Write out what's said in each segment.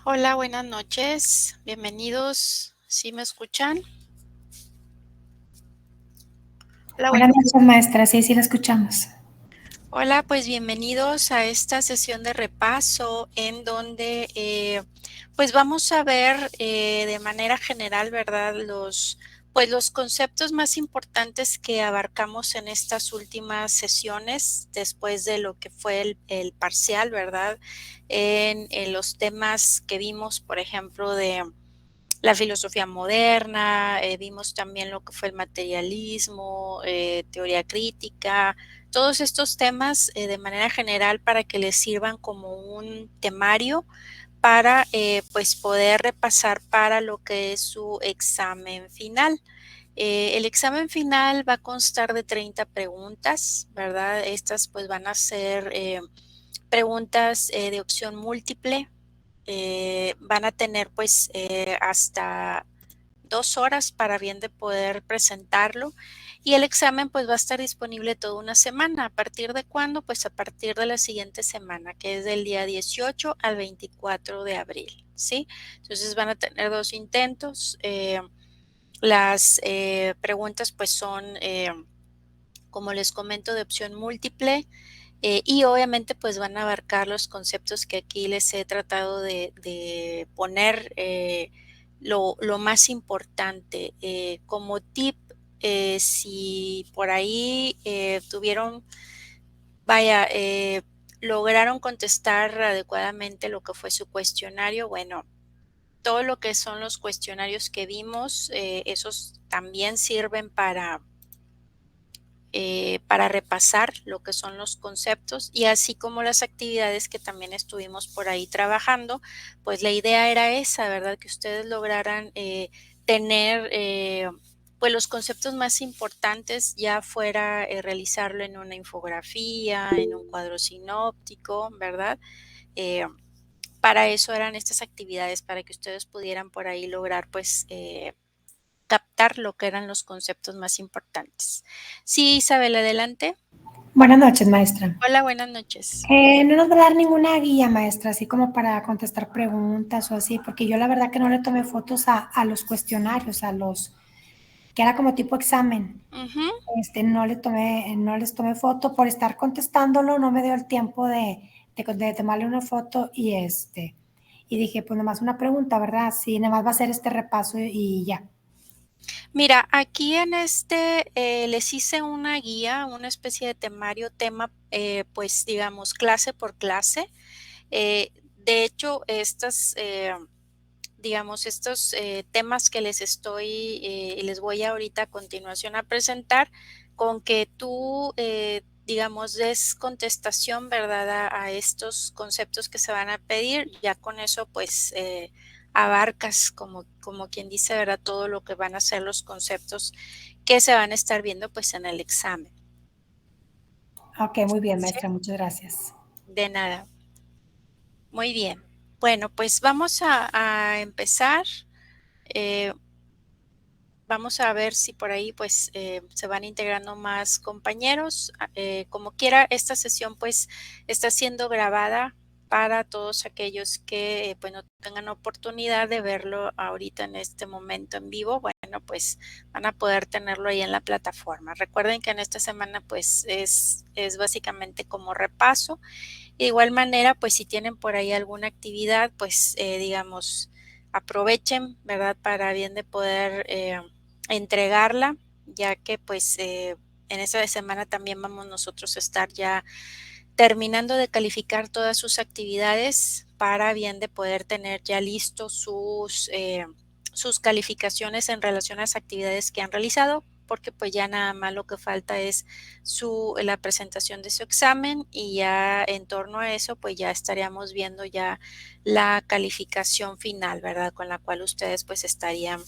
Hola, buenas noches. Bienvenidos. ¿Sí me escuchan? Hola, Buenas noches, maestra. Sí, sí, la escuchamos. Hola, pues bienvenidos a esta sesión de repaso en donde pues vamos a ver de manera general, ¿verdad? Los conceptos más importantes que abarcamos en estas últimas sesiones después de lo que fue el parcial, ¿verdad? En los temas que vimos, por ejemplo, de la filosofía moderna, vimos también lo que fue el materialismo, teoría crítica, todos estos temas de manera general para que les sirvan como un temario para pues poder repasar para lo que es su examen final. El examen final va a constar de 30 preguntas, ¿verdad? Estas pues van a ser preguntas de opción múltiple. Van a tener pues hasta 2 horas para bien de poder presentarlo y el examen pues va a estar disponible toda una semana. ¿A partir de cuándo? Pues a partir de la siguiente semana, que es del día 18 al 24 de abril, ¿sí? Entonces van a tener 2 intentos. Las preguntas pues son, como les comento, de opción múltiple. Y obviamente pues van a abarcar los conceptos que aquí les he tratado de poner lo más importante. Como tip, si por ahí tuvieron, vaya, lograron contestar adecuadamente lo que fue su cuestionario, bueno, todo lo que son los cuestionarios que vimos, esos también sirven para repasar lo que son los conceptos y así como las actividades que también estuvimos por ahí trabajando, pues la idea era esa, ¿verdad? Que ustedes lograran tener pues los conceptos más importantes, ya fuera realizarlo en una infografía, en un cuadro sinóptico, ¿verdad? Eh, para eso eran estas actividades, para que ustedes pudieran por ahí lograr pues captar lo que eran los conceptos más importantes. Sí, Isabel, adelante. Buenas noches, maestra. Hola, buenas noches. No nos va a dar ninguna guía, maestra, así como para contestar preguntas o así, porque yo la verdad que no le tomé fotos a los cuestionarios, que era como tipo examen. Ujú. No les tomé foto por estar contestándolo, no me dio el tiempo de tomarle una foto y dije, pues nomás una pregunta, ¿verdad? Sí, nomás va a ser este repaso y ya. Mira, aquí en les hice una guía, una especie de temario, tema, pues digamos, clase por clase. De hecho, digamos, estos temas que les estoy y les voy ahorita a continuación a presentar, con que tú, digamos, des contestación, ¿verdad? A estos conceptos que se van a pedir, ya con eso, pues, abarcas, como quien dice, ¿verdad? Todo lo que van a ser los conceptos que se van a estar viendo, pues, en el examen. Ok, muy bien, ¿Sí? maestra, muchas gracias. De nada. Muy bien. Bueno, pues vamos a empezar. Eh, Vamos a ver si por ahí pues se van integrando más compañeros. Como quiera, esta sesión pues está siendo grabada para todos aquellos que pues no tengan oportunidad de verlo ahorita en este momento en vivo. Bueno, pues van a poder tenerlo ahí en la plataforma. Recuerden que en esta semana pues es básicamente como repaso. De igual manera, pues si tienen por ahí alguna actividad, pues digamos, aprovechen, ¿verdad? Para bien de poder entregarla, ya que pues en esta semana también vamos nosotros a estar ya terminando de calificar todas sus actividades para bien de poder tener ya listos sus calificaciones en relación a las actividades que han realizado, porque pues ya nada más lo que falta es la presentación de su examen y ya en torno a eso pues ya estaríamos viendo ya la calificación final, ¿verdad? Con la cual ustedes pues estarían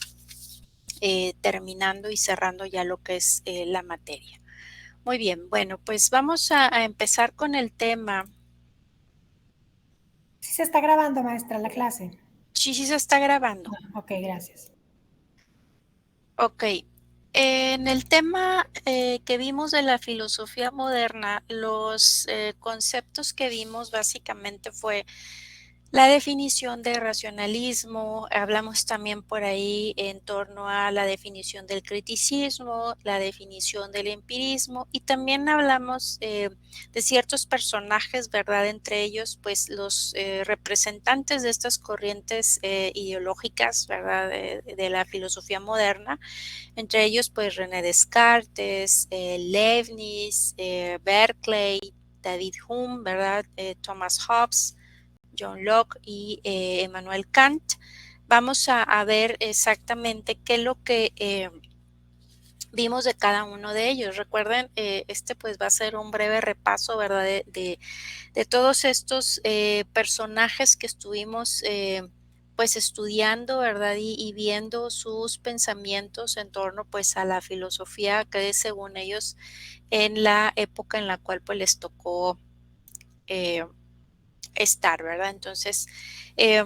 terminando y cerrando ya lo que es la materia. Muy bien, bueno, pues vamos a empezar con el tema. Sí se está grabando, maestra, la clase. Sí, sí se está grabando. Ok, gracias. Ok. En el tema que vimos de la filosofía moderna, los conceptos que vimos básicamente fue La definición de racionalismo, hablamos también por ahí en torno a la definición del criticismo, la definición del empirismo y también hablamos de ciertos personajes, ¿verdad? Entre ellos, pues los representantes de estas corrientes ideológicas, ¿verdad? De la filosofía moderna, entre ellos, pues René Descartes, Leibniz, Berkeley, David Hume, ¿verdad? Thomas Hobbes, John Locke y Emmanuel Kant. Vamos a ver exactamente qué es lo que vimos de cada uno de ellos. Recuerden, este pues va a ser un breve repaso, ¿verdad? De todos estos personajes que estuvimos pues estudiando, ¿verdad? Y viendo sus pensamientos en torno pues a la filosofía que según ellos en la época en la cual pues les tocó eh, estar, ¿verdad? Entonces, eh,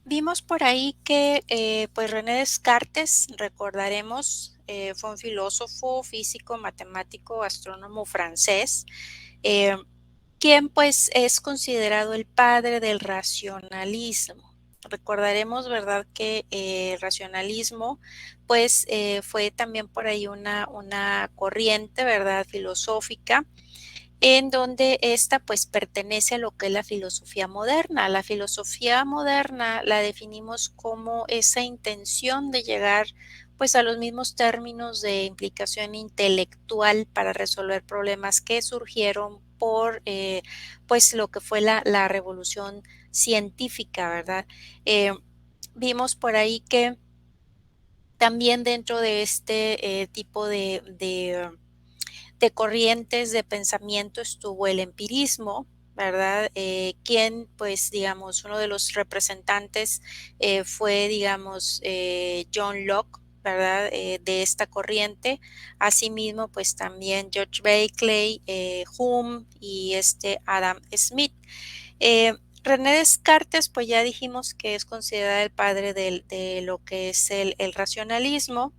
vimos por ahí que pues René Descartes, recordaremos, fue un filósofo, físico, matemático, astrónomo francés, eh, quien pues es considerado el padre del racionalismo. Recordaremos, ¿verdad?, que el racionalismo pues fue también por ahí una corriente, ¿verdad?, filosófica en donde esta pues pertenece a lo que es la filosofía moderna. La filosofía moderna la definimos como esa intención de llegar pues a los mismos términos de implicación intelectual para resolver problemas que surgieron por pues lo que fue la revolución científica, ¿verdad? Eh, Vimos por ahí que también dentro de este tipo de corrientes de pensamiento estuvo el empirismo, ¿verdad? Quien, pues, digamos, uno de los representantes fue, digamos, John Locke, ¿verdad? De esta corriente. Asimismo, pues también George Berkeley, Hume y Adam Smith. René Descartes, pues ya dijimos que es considerado el padre de lo que es el racionalismo.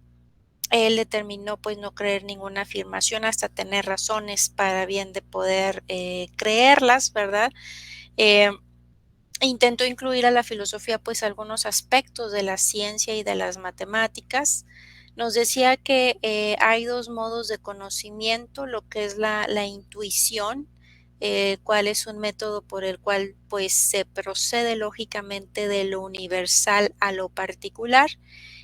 Él determinó pues no creer ninguna afirmación hasta tener razones para bien de poder creerlas, ¿verdad? Eh, Intentó incluir a la filosofía pues algunos aspectos de la ciencia y de las matemáticas. Nos decía que hay dos modos de conocimiento, lo que es la intuición, cuál es un método por el cual pues se procede lógicamente de lo universal a lo particular,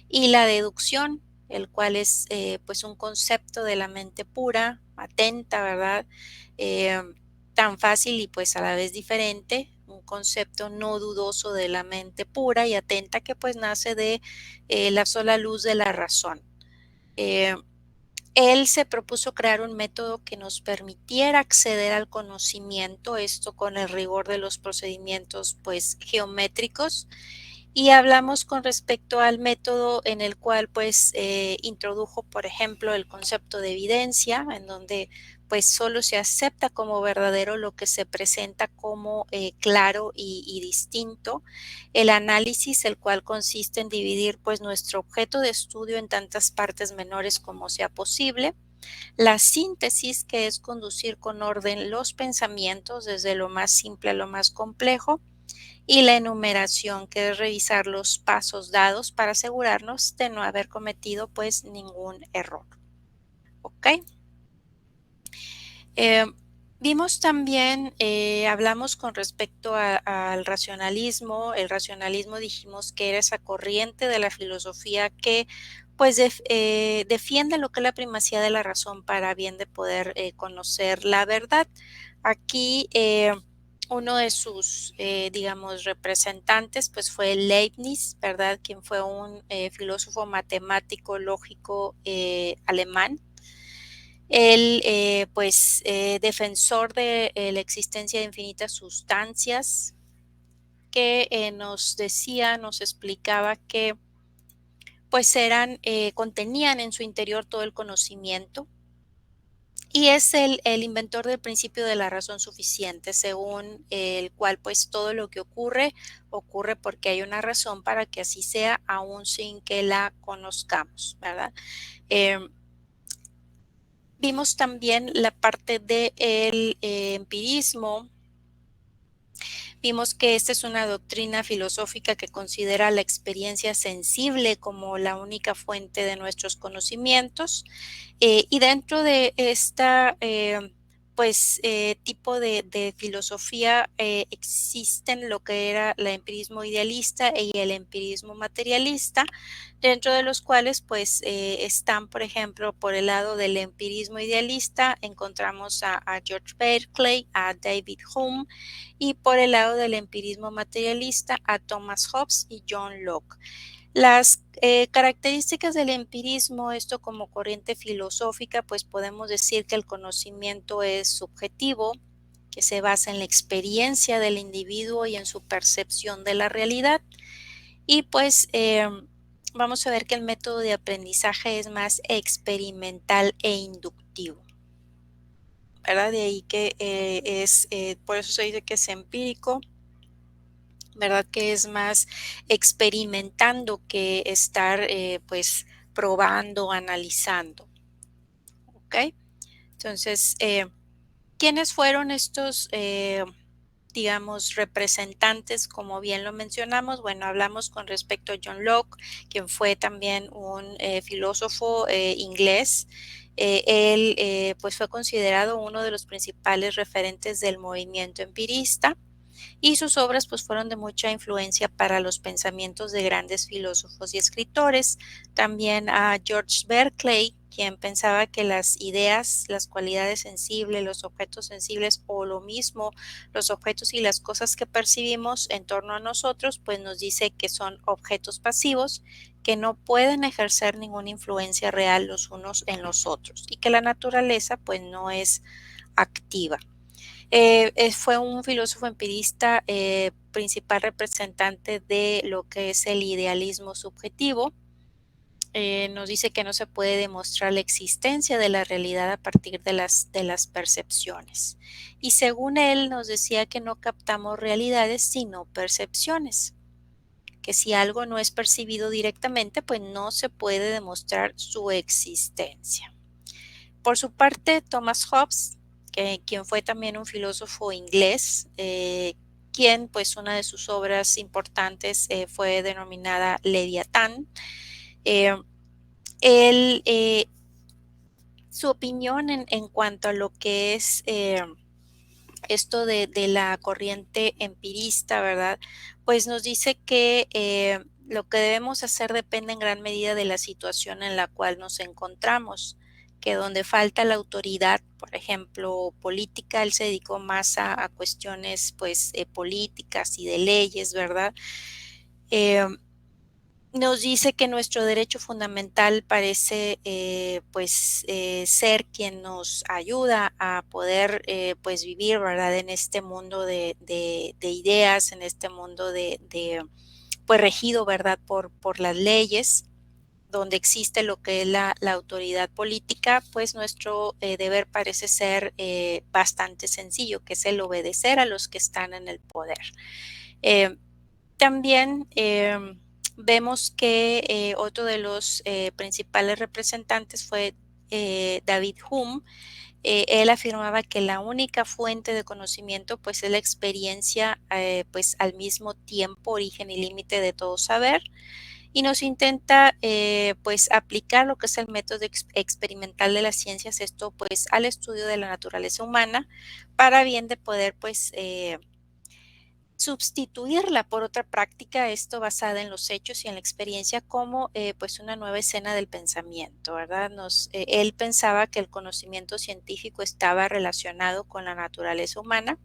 y la deducción, el cual es pues un concepto de la mente pura, atenta, ¿verdad? Eh, Tan fácil y pues a la vez diferente, un concepto no dudoso de la mente pura y atenta que pues nace de la sola luz de la razón. Eh, Él se propuso crear un método que nos permitiera acceder al conocimiento, esto con el rigor de los procedimientos pues geométricos, y hablamos con respecto al método en el cual pues introdujo, por ejemplo, el concepto de evidencia, en donde pues solo se acepta como verdadero lo que se presenta como claro y distinto. El análisis, el cual consiste en dividir pues nuestro objeto de estudio en tantas partes menores como sea posible. La síntesis, que es conducir con orden los pensamientos desde lo más simple a lo más complejo, y la enumeración, que es revisar los pasos dados para asegurarnos de no haber cometido pues ningún error. ¿Ok? Eh, Vimos también, hablamos con respecto al racionalismo. El racionalismo dijimos que era esa corriente de la filosofía que pues defiende lo que es la primacía de la razón para bien de poder conocer la verdad. Aquí uno de sus, digamos, representantes pues fue Leibniz, ¿verdad? Quien fue un filósofo matemático lógico alemán. Él, pues, defensor de la existencia de infinitas sustancias, que nos decía, nos explicaba que, pues, contenían en su interior todo el conocimiento, y es el inventor del principio de la razón suficiente, según el cual, pues, todo lo que ocurre, ocurre porque hay una razón para que así sea, aún sin que la conozcamos, ¿verdad? Em, Vimos también la parte del empirismo. Vimos que esta es una doctrina filosófica que considera la experiencia sensible como la única fuente de nuestros conocimientos, y dentro de esta tipo de filosofía existen lo que era el empirismo idealista y el empirismo materialista, dentro de los cuales están, por ejemplo, por el lado del empirismo idealista encontramos a George Berkeley, a David Hume, y por el lado del empirismo materialista a Thomas Hobbes y John Locke. Las características del empirismo, esto como corriente filosófica, pues podemos decir que el conocimiento es subjetivo, que se basa en la experiencia del individuo y en su percepción de la realidad. Y vamos a ver que el método de aprendizaje es más experimental e inductivo, ¿verdad? De ahí que por eso se dice que es empírico, ¿verdad? Que es más experimentando que estar probando, analizando, ¿ok? Entonces, ¿quiénes fueron estos, digamos, representantes? Como bien lo mencionamos, bueno, hablamos con respecto a John Locke, quien fue también un filósofo inglés. Él pues fue considerado uno de los principales referentes del movimiento empirista, y sus obras pues fueron de mucha influencia para los pensamientos de grandes filósofos y escritores. También a George Berkeley, quien pensaba que las ideas, las cualidades sensibles, los objetos sensibles o lo mismo, los objetos y las cosas que percibimos en torno a nosotros, pues nos dice que son objetos pasivos que no pueden ejercer ninguna influencia real los unos en los otros y que la naturaleza pues no es activa. Fue un filósofo empirista, principal representante de lo que es el idealismo subjetivo. Nos dice que no se puede demostrar la existencia de la realidad a partir de las percepciones. Y según él nos decía que no captamos realidades sino percepciones, que si algo no es percibido directamente, pues no se puede demostrar su existencia. Por su parte, Thomas Hobbes, quien fue también un filósofo inglés, quien pues una de sus obras importantes fue denominada Leviatán. Eh, él, su opinión en cuanto a lo que es esto de la corriente empirista, ¿verdad? Pues nos dice que lo que debemos hacer depende en gran medida de la situación en la cual nos encontramos, que donde falta la autoridad, por ejemplo, política, él se dedicó más a cuestiones políticas y de leyes, ¿verdad? Eh, Nos dice que nuestro derecho fundamental parece ser quien nos ayuda a poder vivir, ¿verdad? En este mundo de ideas, en este mundo pues regido, ¿verdad? Por las leyes, donde existe lo que es la autoridad política, pues nuestro deber parece ser bastante sencillo, que es el obedecer a los que están en el poder. Eh, También vemos que otro de los principales representantes fue David Hume. Él afirmaba que la única fuente de conocimiento pues es la experiencia, pues al mismo tiempo origen y límite de todo saber, y nos intenta pues aplicar lo que es el método experimental de las ciencias, esto pues al estudio de la naturaleza humana, para bien de poder sustituirla por otra práctica, esto basada en los hechos y en la experiencia como una nueva escena del pensamiento, ¿verdad? Él pensaba que el conocimiento científico estaba relacionado con la naturaleza humana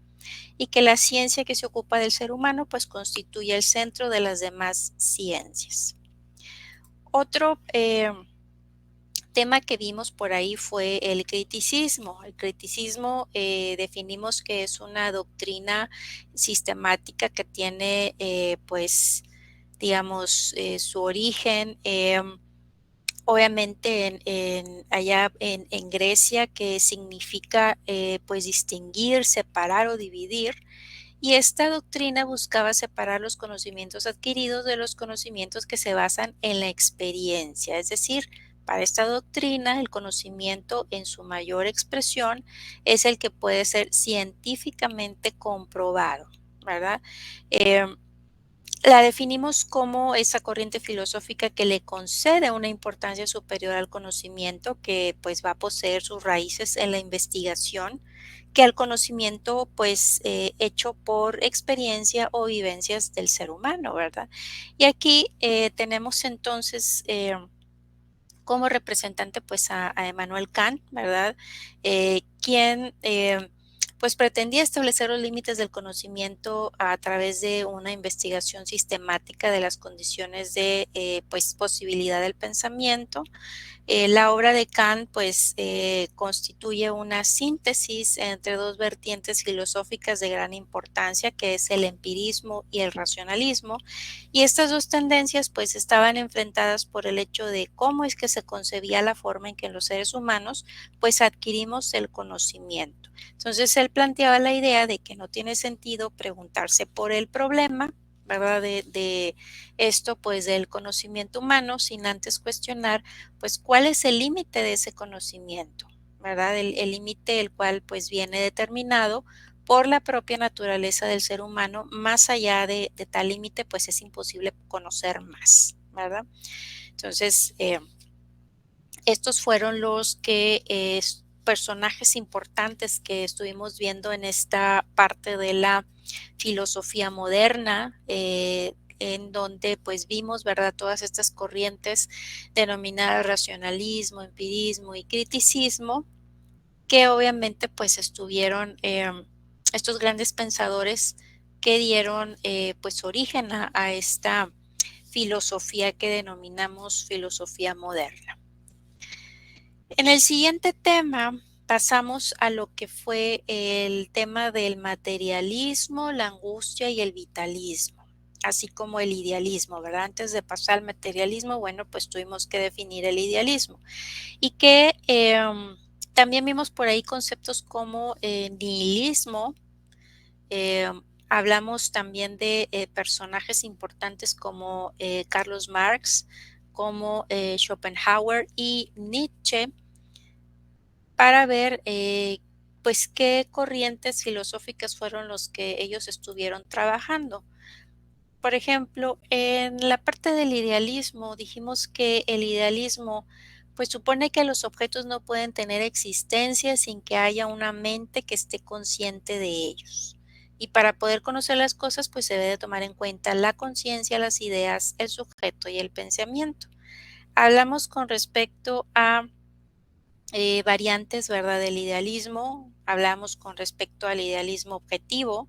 y que la ciencia que se ocupa del ser humano pues constituye el centro de las demás ciencias. Otro tema que vimos por ahí fue el criticismo. El criticismo definimos que es una doctrina sistemática que tiene, su origen, obviamente allá en Grecia, que significa distinguir, separar o dividir. Y esta doctrina buscaba separar los conocimientos adquiridos de los conocimientos que se basan en la experiencia. Es decir, para esta doctrina, el conocimiento en su mayor expresión es el que puede ser científicamente comprobado. ¿verdad? Eh, la definimos como esa corriente filosófica que le concede una importancia superior al conocimiento, que pues va a poseer sus raíces en la investigación, que al conocimiento pues hecho por experiencia o vivencias del ser humano, ¿verdad? Y aquí tenemos entonces como representante pues a Emmanuel Kant, ¿verdad? Quien pues pretendía establecer los límites del conocimiento a través de una investigación sistemática de las condiciones de pues posibilidad del pensamiento. La obra de Kant pues constituye una síntesis entre dos vertientes filosóficas de gran importancia, que es el empirismo y el racionalismo, y estas dos tendencias pues estaban enfrentadas por el hecho de cómo es que se concebía la forma en que los seres humanos pues adquirimos el conocimiento. Entonces él planteaba la idea de que no tiene sentido preguntarse por el problema, ¿verdad? De esto pues del conocimiento humano sin antes cuestionar pues cuál es el límite de ese conocimiento, ¿verdad? El límite el cual pues viene determinado por la propia naturaleza del ser humano. Más allá de tal límite pues es imposible conocer más, ¿verdad? Entonces, estos fueron los que personajes importantes que estuvimos viendo en esta parte de la filosofía moderna, en donde pues vimos, ¿verdad?, todas estas corrientes denominadas racionalismo, empirismo y criticismo, que obviamente pues estuvieron estos grandes pensadores que dieron pues origen a esta filosofía que denominamos filosofía moderna. En el siguiente tema pasamos a lo que fue el tema del materialismo, la angustia y el vitalismo, así como el idealismo, ¿verdad? Antes de pasar al materialismo, bueno, pues tuvimos que definir el idealismo y que también vimos por ahí conceptos como nihilismo. Hablamos también de personajes importantes como Carlos Marx, como Schopenhauer y Nietzsche, para ver pues qué corrientes filosóficas fueron los que ellos estuvieron trabajando. Por ejemplo, en la parte del idealismo dijimos que el idealismo pues supone que los objetos no pueden tener existencia sin que haya una mente que esté consciente de ellos. Y para poder conocer las cosas pues se debe de tomar en cuenta la conciencia, las ideas, el sujeto y el pensamiento. Hablamos con respecto a variantes, ¿verdad?, del idealismo. Hablamos con respecto al idealismo objetivo,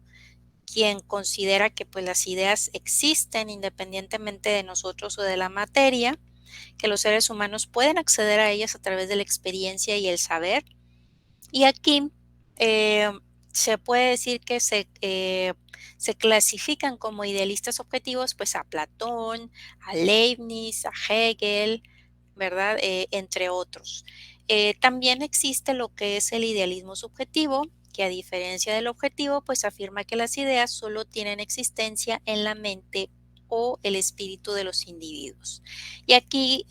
quien considera que pues las ideas existen independientemente de nosotros o de la materia, que los seres humanos pueden acceder a ellas a través de la experiencia y el saber. Y aquí eh, se puede decir que se clasifican como idealistas objetivos pues a Platón, a Leibniz, a Hegel, ¿verdad? Entre otros. También existe lo que es el idealismo subjetivo, que a diferencia del objetivo, pues afirma que las ideas solo tienen existencia en la mente o el espíritu de los individuos. Y aquí,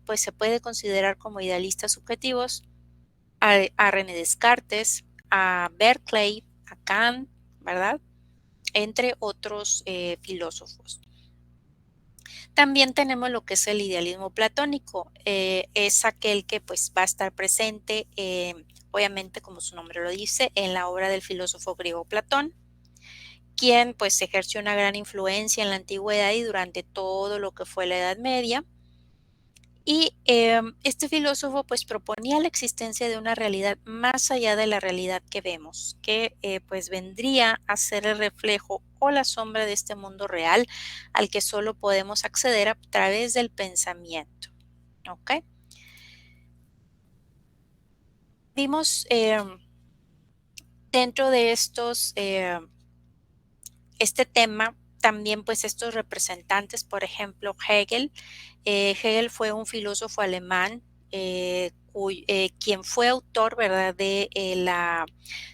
pues se puede considerar como idealistas subjetivos a René Descartes, a Berkeley, a Kant, ¿verdad? Entre otros filósofos. También tenemos lo que es el idealismo platónico, es aquel que pues va a estar presente, obviamente como su nombre lo dice, en la obra del filósofo griego Platón, quien pues ejerció una gran influencia en la antigüedad y durante todo lo que fue la Edad Media. Y este filósofo pues proponía la existencia de una realidad más allá de la realidad que vemos, que pues vendría a ser el reflejo o la sombra de este mundo real al que solo podemos acceder a través del pensamiento. ¿Ok? Vimos dentro de estos, este tema, también pues estos representantes, por ejemplo, Hegel. Hegel fue un filósofo alemán quien fue autor, ¿verdad?, de la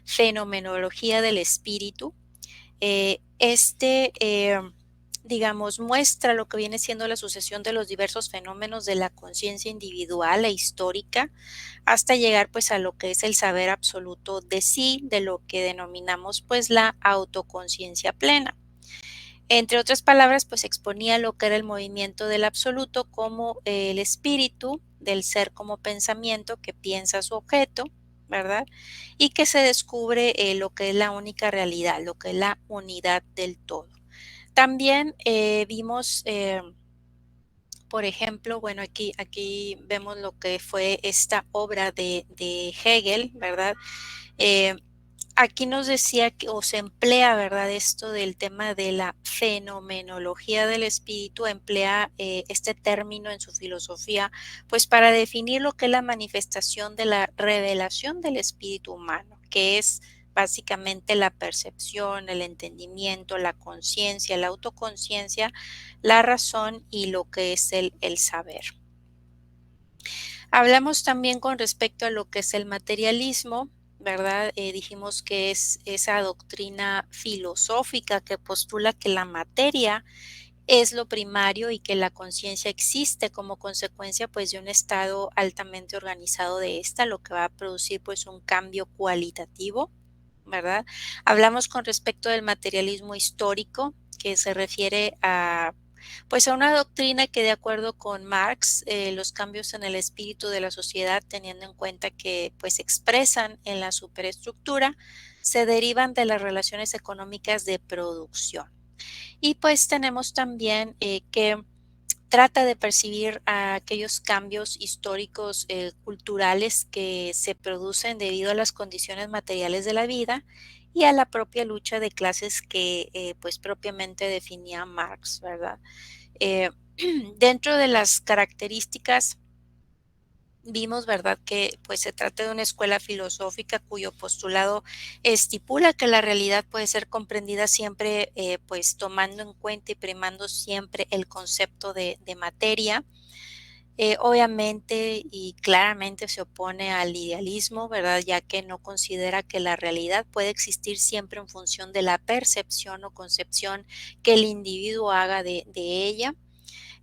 fenomenología del espíritu. Este digamos, muestra lo que viene siendo la sucesión de los diversos fenómenos de la conciencia individual e histórica, hasta llegar pues a lo que es el saber absoluto de sí, de lo que denominamos pues la autoconciencia plena. Entre otras palabras, pues exponía lo que era el movimiento del absoluto como el espíritu del ser como pensamiento que piensa su objeto, ¿verdad? Y que se descubre lo que es la única realidad, lo que es la unidad del todo. También vimos, por ejemplo, bueno, aquí vemos lo que fue esta obra de Hegel, ¿verdad? Eh, Aquí nos decía que, o se emplea, ¿verdad? Esto del tema de la fenomenología del espíritu, emplea este término en su filosofía, pues para definir lo que es la manifestación de la revelación del espíritu humano, que es básicamente la percepción, el entendimiento, la conciencia, la autoconciencia, la razón y lo que es el saber. Hablamos también con respecto a lo que es el materialismo, ¿verdad? Dijimos que es esa doctrina filosófica que postula que la materia es lo primario y que la conciencia existe como consecuencia pues de un estado altamente organizado de esta, lo que va a producir pues un cambio cualitativo, ¿verdad? Hablamos con respecto del materialismo histórico, que se refiere a pues a una doctrina que de acuerdo con Marx, los cambios en el espíritu de la sociedad, teniendo en cuenta que pues expresan en la superestructura, se derivan de las relaciones económicas de producción. Y pues tenemos también que trata de percibir a aquellos cambios históricos culturales que se producen debido a las condiciones materiales de la vida y a la propia lucha de clases que pues propiamente definía Marx, ¿verdad? Eh, Dentro de las características vimos, ¿verdad?, que pues se trata de una escuela filosófica cuyo postulado estipula que la realidad puede ser comprendida siempre pues tomando en cuenta y primando siempre el concepto de materia. Obviamente y claramente se opone al idealismo, ¿verdad?, ya que no considera que la realidad puede existir siempre en función de la percepción o concepción que el individuo haga de ella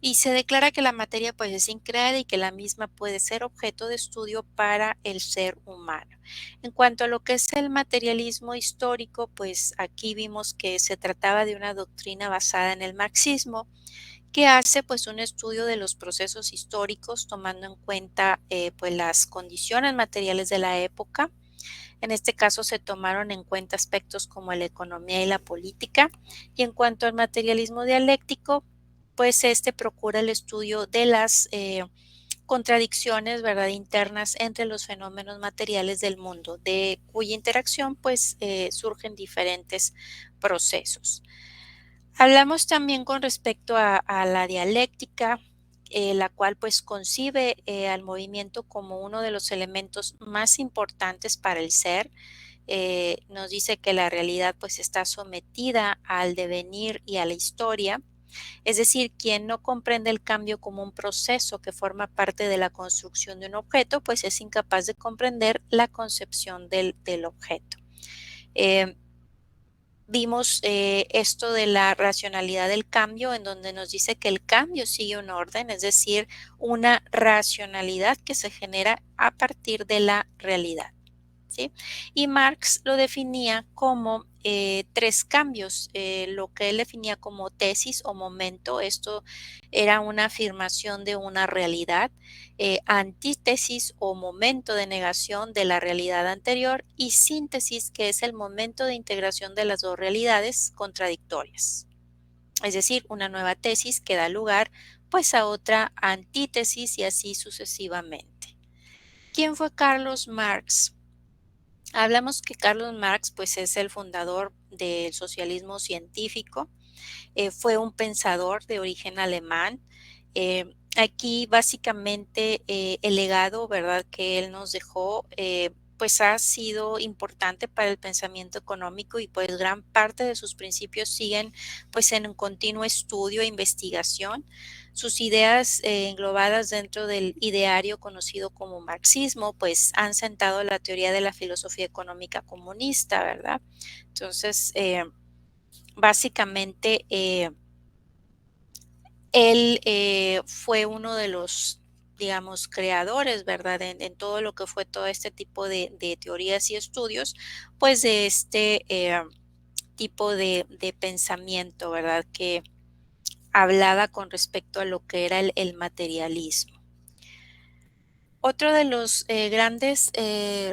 y se declara que la materia pues es increada y que la misma puede ser objeto de estudio para el ser humano. En cuanto a lo que es el materialismo histórico, pues aquí vimos que se trataba de una doctrina basada en el marxismo que hace pues un estudio de los procesos históricos tomando en cuenta pues las condiciones materiales de la época. En este caso se tomaron en cuenta aspectos como la economía y la política. Y en cuanto al materialismo dialéctico, pues este procura el estudio de las contradicciones, ¿verdad?, internas entre los fenómenos materiales del mundo, de cuya interacción pues surgen diferentes procesos. Hablamos también con respecto a la dialéctica, la cual pues concibe al movimiento como uno de los elementos más importantes para el ser. Nos dice que la realidad pues está sometida al devenir y a la historia, es decir, quien no comprende el cambio como un proceso que forma parte de la construcción de un objeto, pues es incapaz de comprender la concepción del objeto. Eh, Vimos esto de la racionalidad del cambio, en donde nos dice que el cambio sigue un orden, es decir, una racionalidad que se genera a partir de la realidad. ¿Sí? Y Marx lo definía como tres cambios, lo que él definía como tesis o momento, esto era una afirmación de una realidad, antítesis o momento de negación de la realidad anterior y síntesis, que es el momento de integración de las dos realidades contradictorias. Es decir, una nueva tesis que da lugar pues a otra antítesis y así sucesivamente. ¿Quién fue Carlos Marx? Hablamos que Carlos Marx pues es el fundador del socialismo científico, fue un pensador de origen alemán. Aquí básicamente el legado, ¿verdad?, que él nos dejó, pues ha sido importante para el pensamiento económico y pues gran parte de sus principios siguen pues en un continuo estudio e investigación. Sus ideas englobadas dentro del ideario conocido como marxismo pues han sentado la teoría de la filosofía económica comunista, ¿verdad? Entonces, básicamente Él fue uno de los, digamos, creadores, ¿verdad? En todo lo que fue todo este tipo de teorías y estudios, pues de este tipo de pensamiento, ¿verdad? Que hablaba con respecto a lo que era el materialismo. Otro de los grandes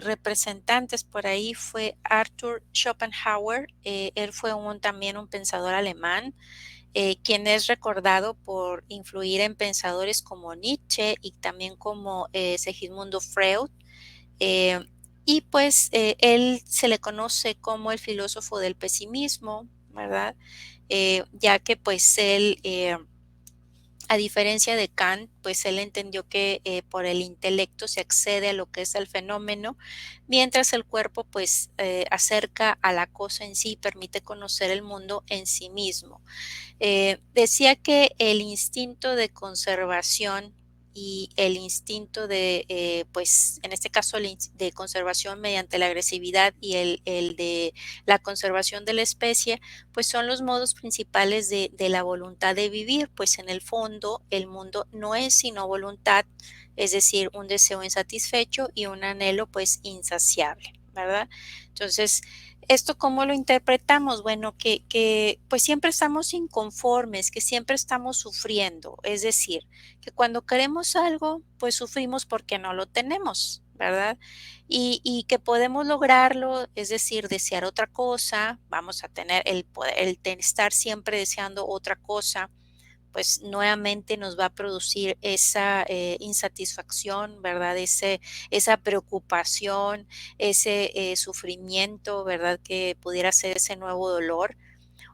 representantes por ahí fue Arthur Schopenhauer. Él fue también un pensador alemán, quien es recordado por influir en pensadores como Nietzsche y también como Segismundo Freud. Eh, y pues él se le conoce como el filósofo del pesimismo, ¿verdad? Ya que pues él a diferencia de Kant, pues él entendió que por el intelecto se accede a lo que es el fenómeno, mientras el cuerpo pues acerca a la cosa en sí, permite conocer el mundo en sí mismo. Decía que el instinto de conservación y el instinto de, pues en este caso, de conservación mediante la agresividad y el de la conservación de la especie, pues son los modos principales de la voluntad de vivir, pues en el fondo el mundo no es sino voluntad, es decir, un deseo insatisfecho y un anhelo pues insaciable, ¿verdad? Entonces, ¿esto cómo lo interpretamos? Bueno, que pues siempre estamos inconformes, que siempre estamos sufriendo, es decir, que cuando queremos algo, pues sufrimos porque no lo tenemos, ¿verdad? Y que podemos lograrlo, es decir, desear otra cosa, vamos a tener estar siempre deseando otra cosa, pues nuevamente nos va a producir esa insatisfacción, ¿verdad? Esa preocupación, ese sufrimiento, ¿verdad? Que pudiera ser ese nuevo dolor.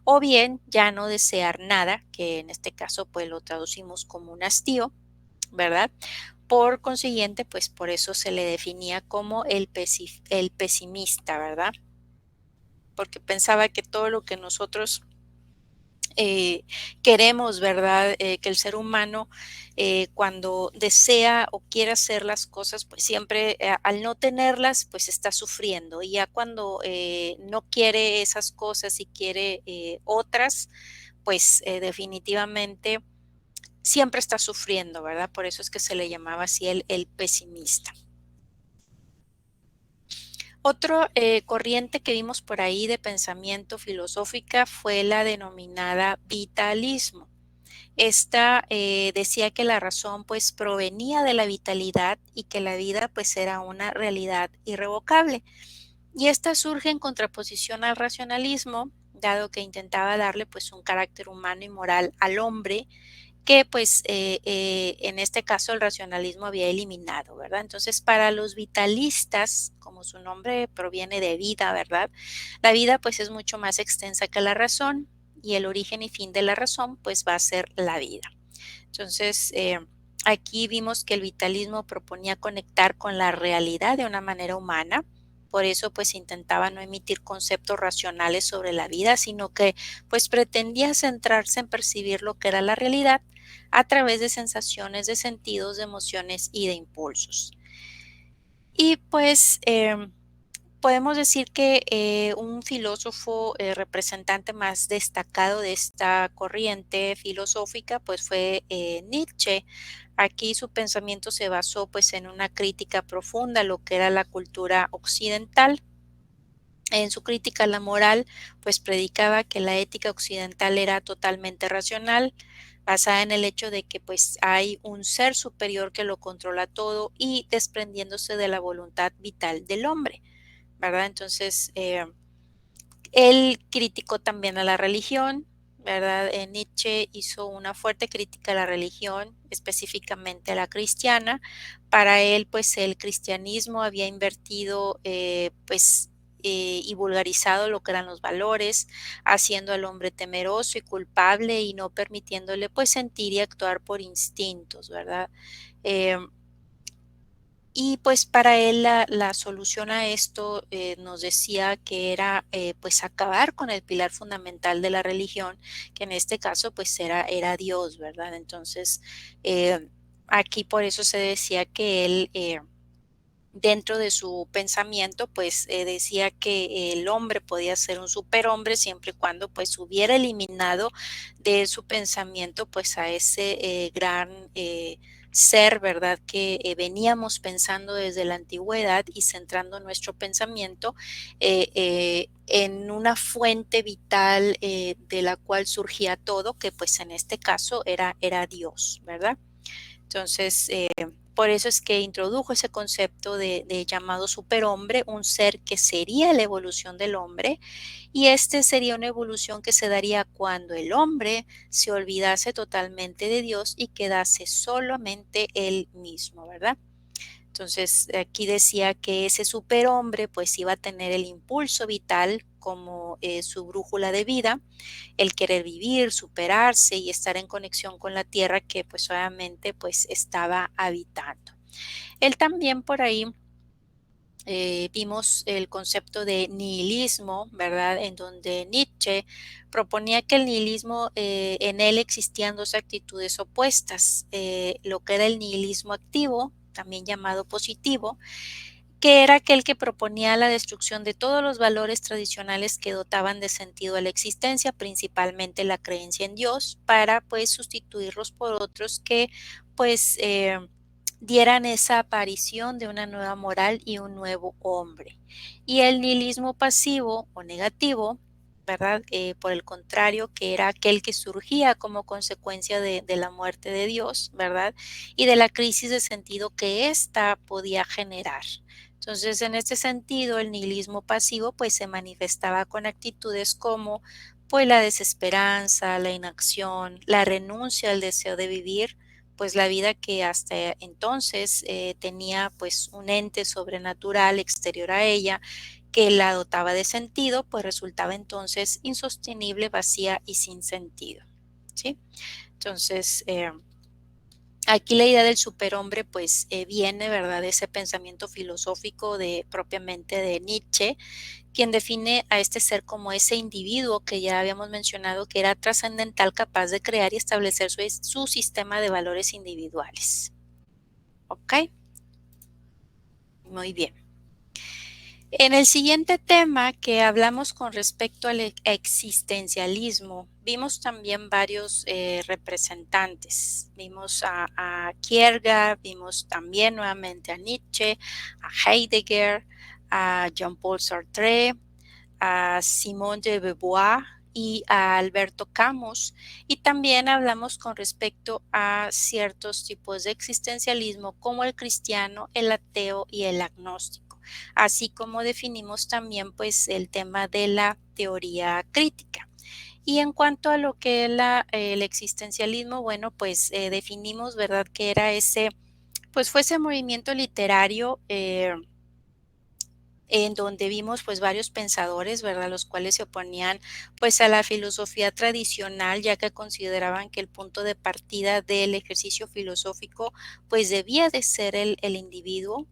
O bien ya no desear nada, que en este caso pues lo traducimos como un hastío, ¿verdad? Por consiguiente, pues por eso se le definía como el pesimista, ¿verdad? Porque pensaba que todo lo que nosotros queremos, ¿verdad? Que el ser humano cuando desea o quiere hacer las cosas, pues siempre al no tenerlas, pues está sufriendo. Y ya cuando no quiere esas cosas y quiere otras, pues definitivamente siempre está sufriendo, ¿verdad? Por eso es que se le llamaba así el pesimista. Otro corriente que vimos por ahí de pensamiento filosófica fue la denominada vitalismo. Esta decía que la razón pues provenía de la vitalidad y que la vida pues era una realidad irrevocable. Y esta surge en contraposición al racionalismo, dado que intentaba darle pues un carácter humano y moral al hombre que pues en este caso el racionalismo había eliminado, ¿verdad? Entonces para los vitalistas, como su nombre proviene de vida, ¿verdad? La vida pues es mucho más extensa que la razón y el origen y fin de la razón pues va a ser la vida. Entonces, aquí vimos que el vitalismo proponía conectar con la realidad de una manera humana. Por eso, pues intentaba no emitir conceptos racionales sobre la vida, sino que pues pretendía centrarse en percibir lo que era la realidad a través de sensaciones, de sentidos, de emociones y de impulsos. Y pues podemos decir que un filósofo representante más destacado de esta corriente filosófica pues fue Nietzsche. Aquí su pensamiento se basó pues en una crítica profunda a lo que era la cultura occidental. En su crítica a la moral, pues predicaba que la ética occidental era totalmente racional, basada en el hecho de que pues hay un ser superior que lo controla todo y desprendiéndose de la voluntad vital del hombre, ¿verdad? Entonces, él criticó también a la religión, ¿verdad? Nietzsche hizo una fuerte crítica a la religión, específicamente a la cristiana. Para él, pues el cristianismo había invertido, y vulgarizado lo que eran los valores, haciendo al hombre temeroso y culpable y no permitiéndole, pues, sentir y actuar por instintos, ¿verdad? Eh, y pues para él la solución a esto nos decía que era pues acabar con el pilar fundamental de la religión, que en este caso pues era Dios, ¿verdad? Entonces aquí por eso se decía que él dentro de su pensamiento, pues decía que el hombre podía ser un superhombre siempre y cuando pues hubiera eliminado de su pensamiento pues a ese gran ser, ¿verdad? Que veníamos pensando desde la antigüedad y centrando nuestro pensamiento en una fuente vital de la cual surgía todo, que pues en este caso era Dios, ¿verdad? Entonces, por eso es que introdujo ese concepto de llamado superhombre, un ser que sería la evolución del hombre, y este sería una evolución que se daría cuando el hombre se olvidase totalmente de Dios y quedase solamente él mismo, ¿verdad? Entonces, aquí decía que ese superhombre pues iba a tener el impulso vital como su brújula de vida, el querer vivir, superarse y estar en conexión con la tierra que pues obviamente pues estaba habitando. Él también por ahí vimos el concepto de nihilismo, ¿verdad? En donde Nietzsche proponía que el nihilismo, en él existían dos actitudes opuestas, lo que era el nihilismo activo, también llamado positivo, que era aquel que proponía la destrucción de todos los valores tradicionales que dotaban de sentido a la existencia, principalmente la creencia en Dios, para pues sustituirlos por otros que pues dieran esa aparición de una nueva moral y un nuevo hombre. Y el nihilismo pasivo o negativo, ¿verdad? Por el contrario, que era aquel que surgía como consecuencia de la muerte de Dios, ¿verdad? Y de la crisis de sentido que ésta podía generar. Entonces, en este sentido, el nihilismo pasivo pues se manifestaba con actitudes como pues la desesperanza, la inacción, la renuncia al deseo de vivir, pues la vida que hasta entonces tenía pues un ente sobrenatural exterior a ella que la dotaba de sentido, pues resultaba entonces insostenible, vacía y sin sentido, ¿sí? Entonces, aquí la idea del superhombre pues viene, ¿verdad?, de ese pensamiento filosófico de propiamente de Nietzsche, quien define a este ser como ese individuo que ya habíamos mencionado que era trascendental, capaz de crear y establecer su sistema de valores individuales. ¿Ok? Muy bien. En el siguiente tema que hablamos con respecto al existencialismo, vimos también varios representantes. Vimos a Kierkegaard, vimos también nuevamente a Nietzsche, a Heidegger, a Jean-Paul Sartre, a Simone de Beauvoir y a Alberto Camus. Y también hablamos con respecto a ciertos tipos de existencialismo como el cristiano, el ateo y el agnóstico, así como definimos también pues el tema de la teoría crítica. Y en cuanto a lo que es el existencialismo, bueno, pues definimos, ¿verdad?, que era ese, pues fue ese movimiento literario en donde vimos pues varios pensadores, ¿verdad?, los cuales se oponían pues a la filosofía tradicional, ya que consideraban que el punto de partida del ejercicio filosófico pues debía de ser el individuo.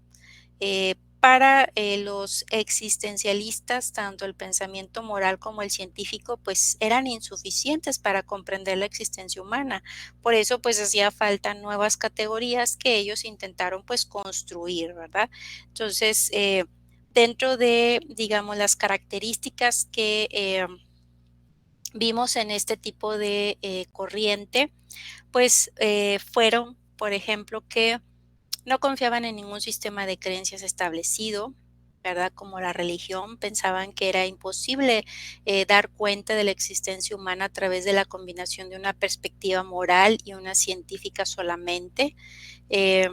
Para los existencialistas, tanto el pensamiento moral como el científico, pues eran insuficientes para comprender la existencia humana. Por eso, pues hacía falta nuevas categorías que ellos intentaron pues construir, ¿verdad? Entonces, dentro de, digamos, las características que vimos en este tipo de corriente, pues fueron, por ejemplo, que no confiaban en ningún sistema de creencias establecido, ¿verdad? Como la religión, pensaban que era imposible dar cuenta de la existencia humana a través de la combinación de una perspectiva moral y una científica solamente. Eh,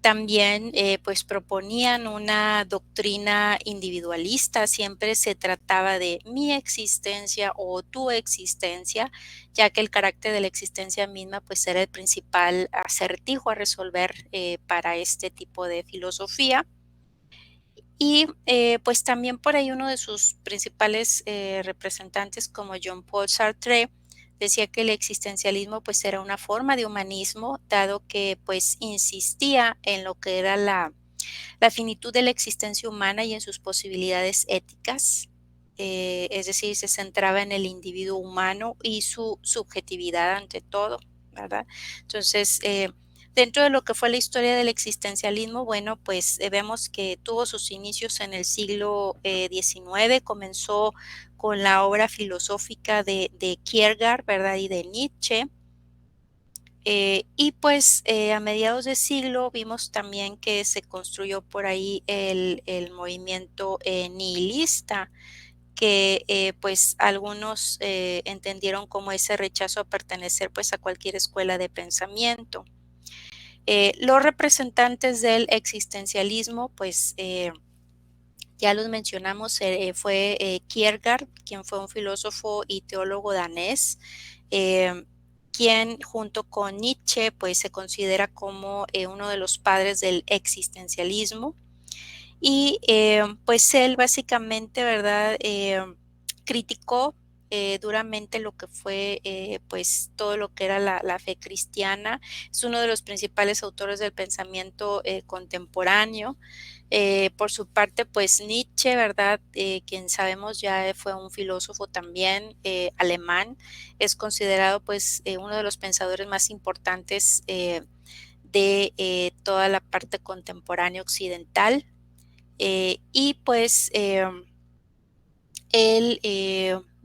También pues proponían una doctrina individualista, siempre se trataba de mi existencia o tu existencia, ya que el carácter de la existencia misma pues era el principal acertijo a resolver para este tipo de filosofía. Y pues también por ahí uno de sus principales representantes como Jean-Paul Sartre decía que el existencialismo pues era una forma de humanismo, dado que pues insistía en lo que era la finitud de la existencia humana y en sus posibilidades éticas, es decir, se centraba en el individuo humano y su subjetividad ante todo, ¿verdad? Entonces, Dentro de lo que fue la historia del existencialismo, bueno, pues vemos que tuvo sus inicios en el siglo XIX, comenzó con la obra filosófica de Kierkegaard, ¿verdad? Y de Nietzsche. Y pues a mediados de siglo vimos también que se construyó por ahí el movimiento nihilista, que pues algunos entendieron como ese rechazo a pertenecer pues a cualquier escuela de pensamiento. Los representantes del existencialismo, pues ya los mencionamos, fue Kierkegaard, quien fue un filósofo y teólogo danés, eh, quien junto con Nietzsche, pues se considera como uno de los padres del existencialismo. Y pues él básicamente, ¿verdad? Criticó duramente lo que fue pues todo lo que era la fe cristiana. Es uno de los principales autores del pensamiento contemporáneo. Por su parte, pues Nietzsche, ¿verdad? Quien sabemos ya fue un filósofo también alemán, es considerado pues uno de los pensadores más importantes de toda la parte contemporánea occidental. Y pues él,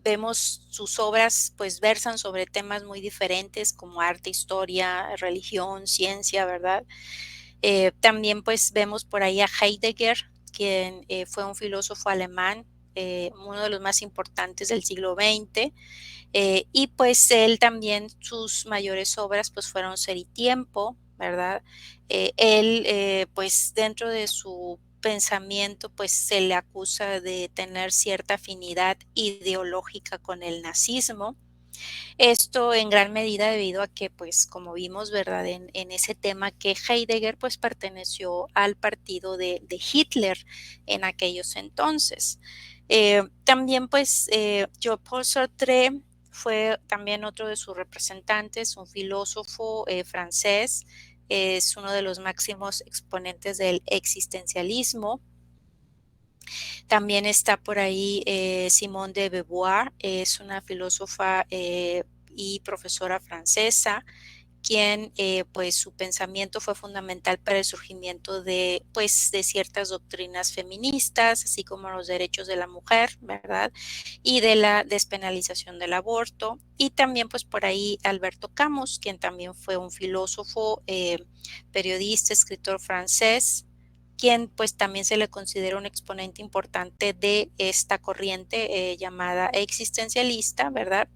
vemos sus obras, pues versan sobre temas muy diferentes como arte, historia, religión, ciencia, ¿verdad? También pues vemos por ahí a Heidegger, quien fue un filósofo alemán, uno de los más importantes del siglo XX, y pues él también, sus mayores obras pues fueron Ser y Tiempo, ¿verdad? Él pues dentro de su pensamiento pues se le acusa de tener cierta afinidad ideológica con el nazismo. Esto en gran medida debido a que, pues, como vimos, ¿verdad? En ese tema que Heidegger, pues, perteneció al partido de Hitler en aquellos entonces. También, pues, Jean-Paul Sartre fue también otro de sus representantes, un filósofo francés, es uno de los máximos exponentes del existencialismo. También está por ahí Simone de Beauvoir, es una filósofa y profesora francesa, quien pues su pensamiento fue fundamental para el surgimiento de pues de ciertas doctrinas feministas, así como los derechos de la mujer, ¿verdad? Y de la despenalización del aborto. Y también pues por ahí Alberto Camus, quien también fue un filósofo, periodista, escritor francés, quien pues también se le considera un exponente importante de esta corriente llamada existencialista, ¿verdad?